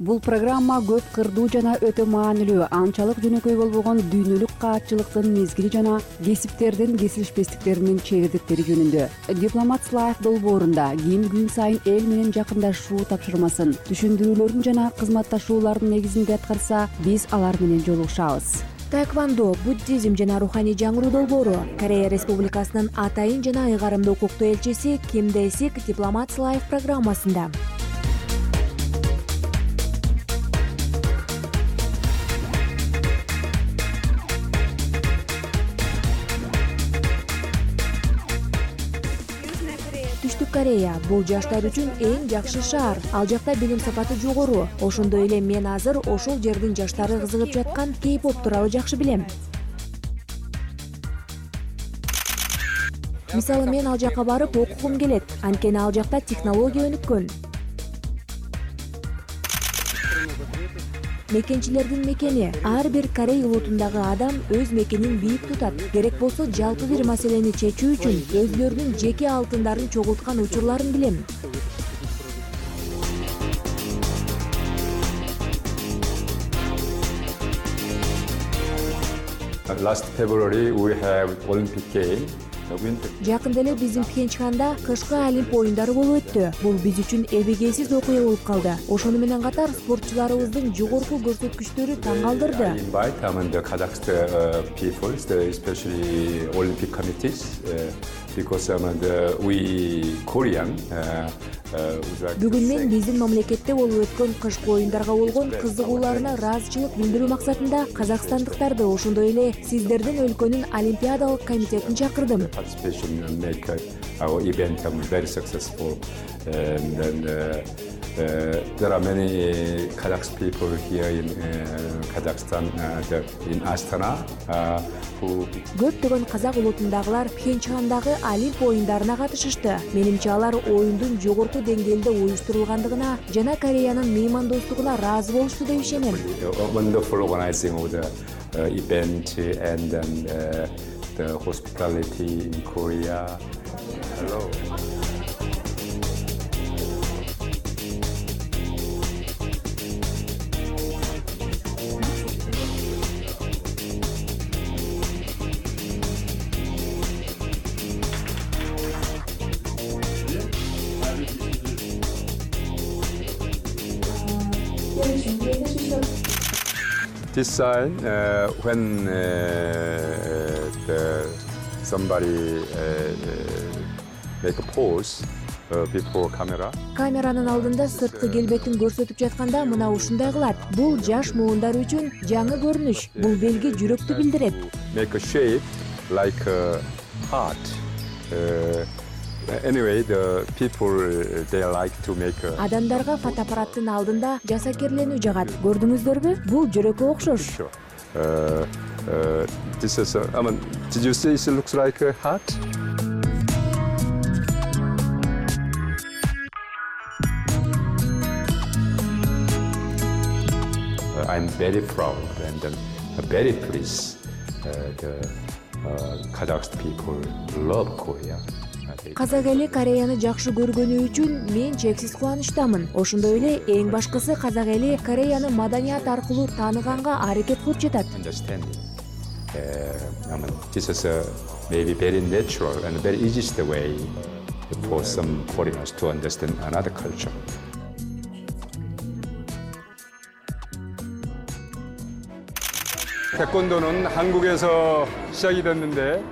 Бул программа көп кырдуу жана өтө маанилүү, анчалык жөнөкөй болбогон дүйнөлүк каатчылыктын мезгили жана кесиптердин кесилишпестиктеринин чегирдиктери жөнүндө. Diplomats Life долбоорунда ким күн сайын эл менен жакындашуу тапшырмасын, түшүндүрүүлөрүн жана кызматташуулардын негизинде аткарса, биз алар менен жолугушабыз. Таэквондо, буддизм жана руханий жаңыруу долбоору Корея республикасынын атайын жана ыйгарымдуу укуктуу элчиси Ким Десик Diplomats Life программасында. Түштүк Корея бул жаштар үчүн эң жакшы шаар. Ал жакта билим сапаты жогору. Ошондой эле мен азыр ошол жердин жаштары кызыгып жаткан кей-поп тууралуу жакшы билем. Мисалы, мен ал жакка барып окугум келет, анткени ал жакта технология өнүккөн. Мекенчилердин мекени. Ар бир Корей улутундагы адам өз мекенин бийик тутат. Керек болсо жалпы бир маселени чечүү үчүн өзлөрүнүн жеке алтындарын чогулткан учурларын билем. Last February we have Olympic game. Жакында эле биздин Пхенчханда кышкы Олимп оюндары болуп өттү. Бул биз үчүн эбегейсиз окуя болуп калды. Ошону менен катар спортчуларыбыздын жогорку көрсөткүчтөрү таң калтырды. People, especially Olympic committees, because we Korean. Бүгүн мен биздин мамлекетте болуп өткөн кышкы оюндарга болгон кызыгууларына ыраазычылык билдирүү максатында казакстандыктарды, ошондой эле сиздердин өлкөнүн олимпиадалык комитетин чакырдым. Make our event very successful, and there are many Kazakh people here in Kazakhstan, in Astana, who. Көптөгөн казак улутундагылар Пхенчхандагы Олимп оюндарына катышышты. Менимче алар оюндун жогорку деңгээлде уюштурулгандыгына жана Кореянын меймандостугуна ыраазы болушту деп ишенем. Wonderful organizing of the event and then the hospitality in Korea. Hello. This sign, when somebody make a pose before camera. Камеранын алдында сырткы келбетин көрсөтүп жатканда мына ушундай кылат. Бул жаш муундар үчүн жаңы көрүнүш. Бул белги жүрөктү билдирет. Make a shape like a heart. Anyway, the people they like to make. Адамдарга фотоаппараттын алдында жасакерленүү жагат. Көрдүңүздөрбү? Бул жүрөккө окшош. This is. Did you see it looks like a heart? I'm very proud and very pleased. The Kazakh people love Korea. Казак эли Кореяны жакшы көргөнү үчүн мен чексиз кубанычтамын. Ошондой эле эң башкысы казак эли Кореяны маданият аркылуу тааныганга аракет кылып жатат. This is maybe very natural and very easiest way for some Koreans to understand another culture. 태권도는 한국에서 시작이 됐는데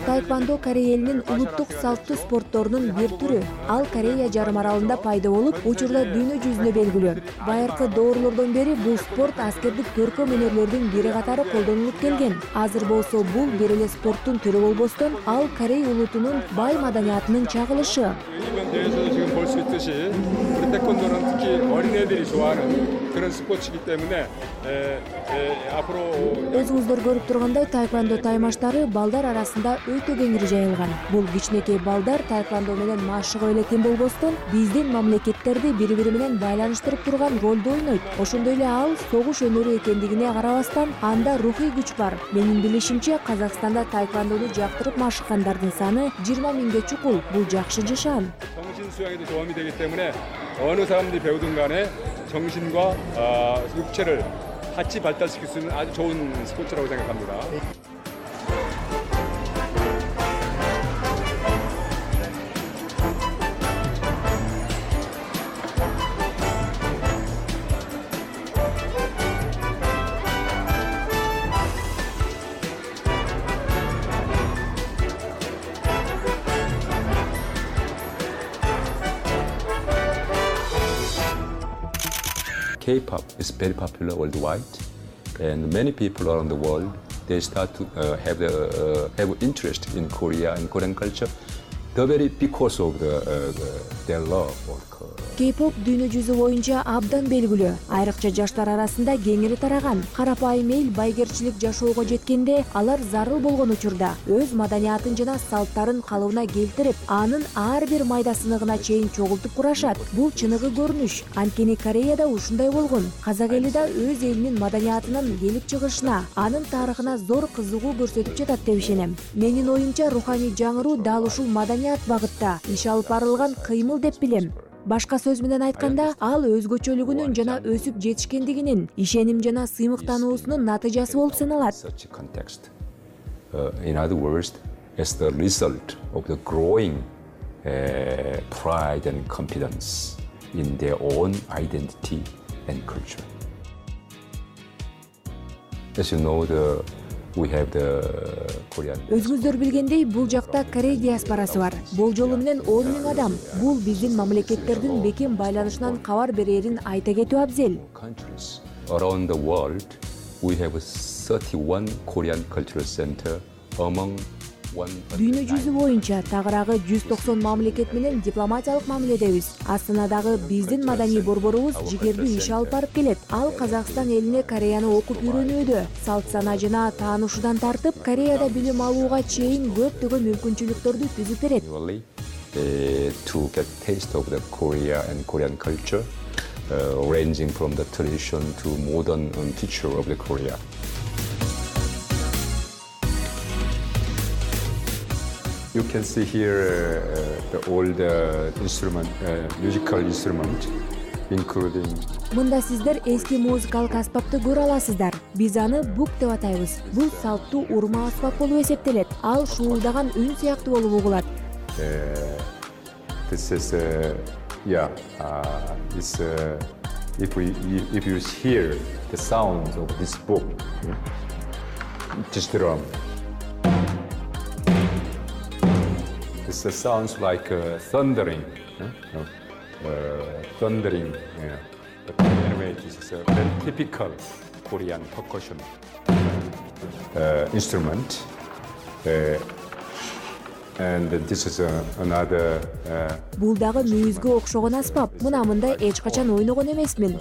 Таэквондо Корей элинин улуттук салттуу спортторунун бир түрү. Ал Корея жарым аралында пайда болуп, учурда дүйнө жүзүнө белгилүү. Байыркы доорлордон бери бул спорт аскердик көркөм өнөрлөрдүн бири катары колдонулуп келген. Азыр болсо бул бир эле спорттун түрү болбостон, ал Корей улутунун бай маданиятынын чагылышы. 지금 볼 수 있듯이 우리 태권도는 특히 어린애들이 좋아하는 그런 스포츠이기 때문에 앞으로 Өзүңүздөр көрүп тургандай, таэквондо таймаштары балдар арасында өтө кеңири жайылган. Бул кичинекей балдар таэквондо менен машыгып эле тең болбостон, биздин мамлекеттерди бири-бири менен байланыштырып турган ролду ойнойт. Ошондой эле ал согуш өнөрү экендигине карабастан, анда рухий күч бар. Менин билишимче, Казакстанда таэквондону жактырып машыккандардын саны 20 миңге чукул. Бул жакшы жашан. 정신 수양에도 도움이 되기 때문에 어느 사람들이 배우든 간에 정신과 육체를 같이 발달시킬 수 있는 아주 좋은 스포츠라고 생각합니다. K-pop is very popular worldwide, and many people around the world they start to have interest in Korea and Korean culture. The very because of their love for Korea. K-pop дүйнө жүзү боюнча абдан белгилүү. Айрыкча жаштар арасында кеңири тараган. Карапайым эл байгерчилик жашоого жеткенде, алар зарыл болгон учурда өз маданиятын жана салттарын калыбына келтирип, анын ар бир майда сыныгына чейин чогултуп курашат. Бул чыныгы көрүнүш. Анткени Кореяда ушундай болгон. Казак эли да өз элинин маданиятынын келип чыгышына, анын тарыхына зор кызыгуу көрсөтүп жатат деп ишенем. Менин оюмча руханий жаңыруу дал ушул маданият багытта иш алып барылган кыймыл деп билем. Башка сөз менен айтканда, ал өзгөчөлүгүнүн жана өсүп жетишкендигинин, ишеним жана сыймыктануусунун натыйжасы болуп саналат. In other words, as the result of the growing pride and confidence in their own identity and culture. As you know, we have the Korean. Өзүңүздөр билгендей, бул жакта Корей диаспорасы бар. Болжолу менен 10 000 адам. Бул биздин мамлекеттердин бекем байланышынан кабар берерин айта кетүү абзел. Around the world, we have 31 Korean cultural center among Дүйнө жүзү боюнча тагыраагы 190 мамлекет менен дипломатиялык мамиледебиз. Астанадагы биздин маданий борборубуз жигердүү иш алып барып келет. Ал Казакстан элине Кореяны окуп үйрөнүүдө, салт сана жана таанышуудан тартып, Кореяда билим алууга чейин көптөгөн мүмкүнчүлүктөрдү түзүп берет. To get taste of the Korea and Korean culture, ranging from the tradition to modern feature of the Korea. You can see here the old musical instrument, including. Мында сиздер эски музыкалык аспапты көрө аласыздар. Биз аны бук деп атайбыз. Бул салттуу урма аспап болуп эсептелет. Ал шуулдаган үн сыяктуу болуп угулат. This is if you hear the sounds of this book, this drum. This sounds like thundering, thundering. But anyway, this is a very typical Korean percussion instrument, and this is another. Бул дагы мүйүзгө окшогон аспап. Мына мында эч качан ойногон эмесмин.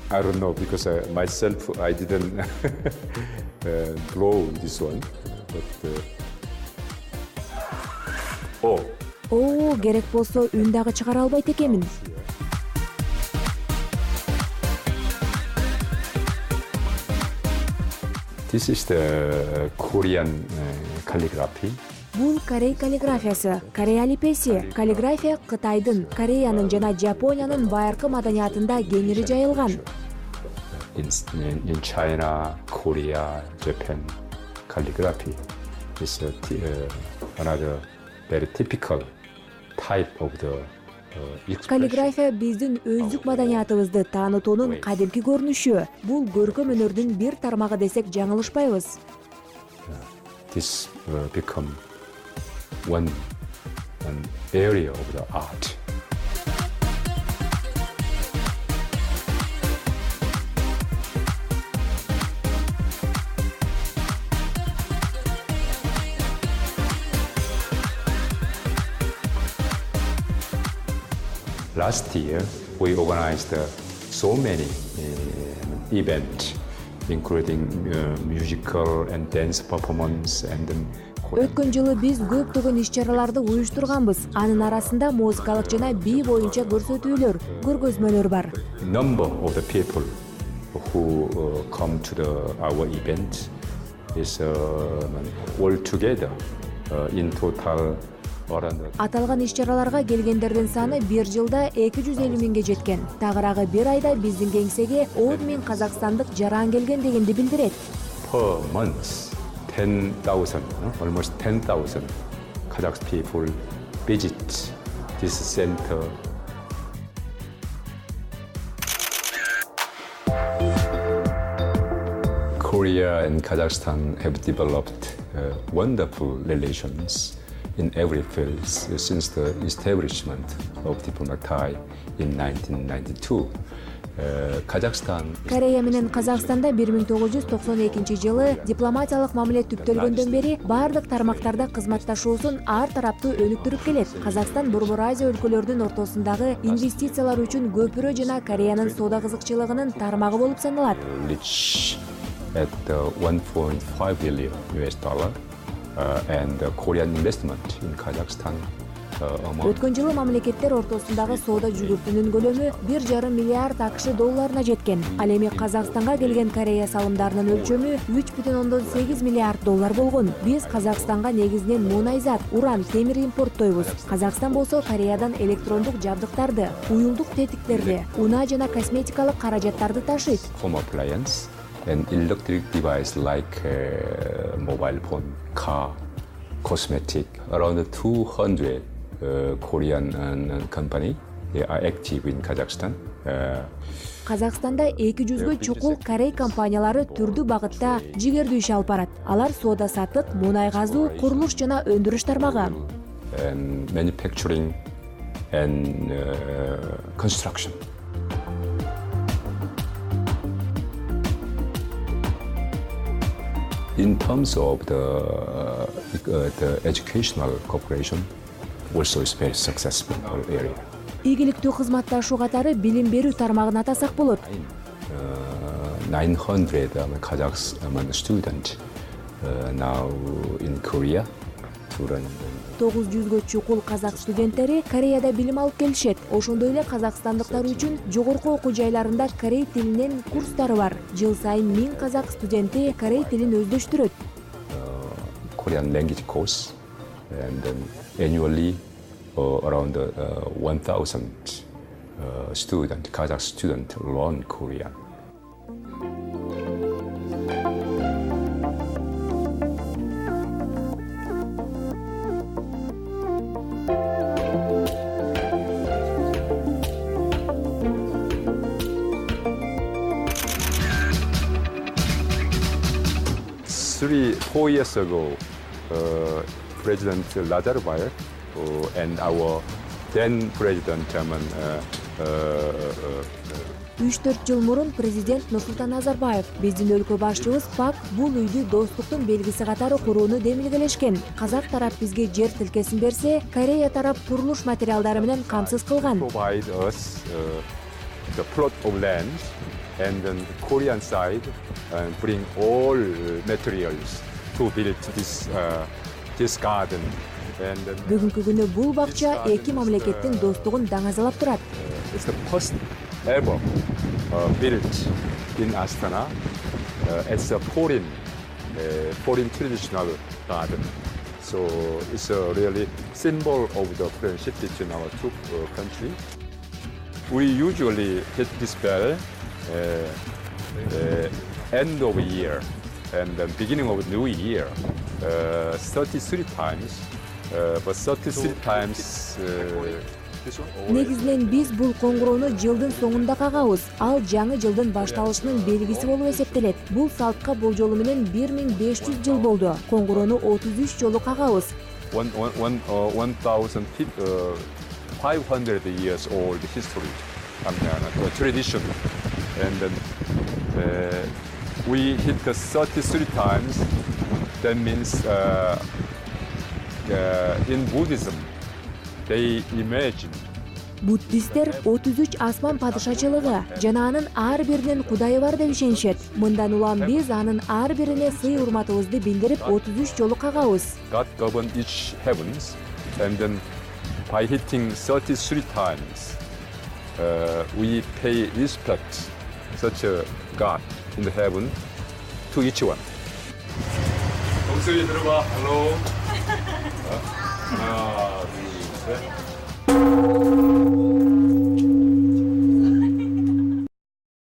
I don't know because myself I didn't blow this one, but. Керек болсо үн дагы чыгара албайт экенмин. This is the Korean calligraphy. Бул Корей каллиграфиясы, Корей алипеси. Каллиграфия Кытайдын, Кореянын жана Жапониянын байыркы маданиятында кеңири жайылган. In China, Korea, Japan, calligraphy is another very typical type of the expression. Каллиграфия биздин өздүк маданиятыбызды таанытуунун кадимки көрүнүшү. Бул көркөм өнөрдүн бир тармагы десек жаңылышпайбыз. This become an area of the art. Last year, we organized so many events, including musical and dance performance and. Өткөн жылы биз көптөгөн иш-чараларды уюштурганбыз. Анын арасында музыкалык жана бий боюнча көрсөтүүлөр, көргөзмөлөр бар. Number of the people who come to our event is all together in total Аталган иш-чараларга келгендердин саны бир жылда 250 миңге жеткен. Тагыраагы бир айда биздин кеңсеге 10 миң казакстандык жаран келген дегенди билдирет. Per month, 10,000, almost 10,000 Kazakh people visit this center. Korea and Kazakhstan have developed wonderful relations in every field since the establishment of Diplomats in 1992. Корея менен Казакстанда 1992-жылы дипломатиялык мамиле түптөлгөндөн бери бардык тармактарда кызматташуусун ар тараптуу өнүктүрүп келет. Казакстан Борбор Азия өлкөлөрүнүн ортосундагы инвестициялар үчүн көпүрө жана Кореянын соода кызыкчылыгынын тармагы болуп саналат. At $1.5 billion and Korean investment in Kazakhstan. Өткөн жылы мамлекеттер ортосундагы соода жүгүртүүнүн көлөмү 1,5 миллиард АКШ долларына жеткен. Ал эми Казакстанга келген Корея салымдарынын өлчөмү 3,8 миллиард доллар болгон. Биз Казакстанга негизинен мунайзат, уран, темир импорттойбуз. Казакстан болсо Кореядан электрондук жабдыктарды, уюлдук тетиктерди, унаа жана косметикалык каражаттарды ташыйт. Home appliance and electric device like mobile phone, car, cosmetic, around 200 Korean company they are active in Kazakhstan. Казакстанда 200гө чукул Корей компаниялары түрдүү багытта жигердүү иш алып барат. Алар соода сатык, мунай казуу, курулуш жана өндүрүш тармагы. And manufacturing and construction. In terms of the educational cooperation, also is very successful area. Ийгиликтүү кызматташуу катары билим берүү тармагын атасак болот. 900 Kazakh students now in Korea to run. 900гө чукул казак студенттери Кореяда билим алып келишет. Ошондой эле казакстандыктар үчүн жогорку окуу жайларында корей тилинен курстары бар. Жыл сайын 1000 казак студенти корей тилин өздөштүрөт. Korean language course and then annually around 1,000 Kazakh students learn Korean. Four years ago, President Nazarbayev and our then President 3-4 жыл мурун президент Нурсултан Назарбаев биздин өлкө башчыбыз Пак бул үйдү достуктун белгиси катары курууну демилгелешкен. Казак тарап бизге жер тилкесин берсе, Корея тарап курулуш материалдары менен камсыз кылган. Provide us the plot of land and then Korean side bring all materials to build this garden. Бүгүнкү күнү бул бакча эки мамлекеттин достугун даңазалап турат. It's the first ever built in Astana as a foreign traditional garden. So it's a really symbol of the friendship between our two countries. We usually hit this bell end of year and the beginning of new year 33 times. But 33 times Негизинен биз бул коңгуроону жылдын соңунда кагабыз. Ал жаңы жылдын башталышынын белгиси болуп эсептелет. Бул салтка болжолу менен 1500 жыл болду. Коңгуроону 33 жолу кагабыз. 1,500 years old history, tradition, and then we hit 33 times. That means in Buddhism, they imagine. Буддисттер 33 асман падышачылыгы жана анын ар биринин кудайы бар деп ишенишет. Мындан улам биз анын ар бирине сый урматыбызды билдирип 33 жолу кагабыз. God governed each heavens, and then by hitting 33 times, we pay respect such a God in the heaven to each one. 목소리 들어봐. Hello. 하나, 네.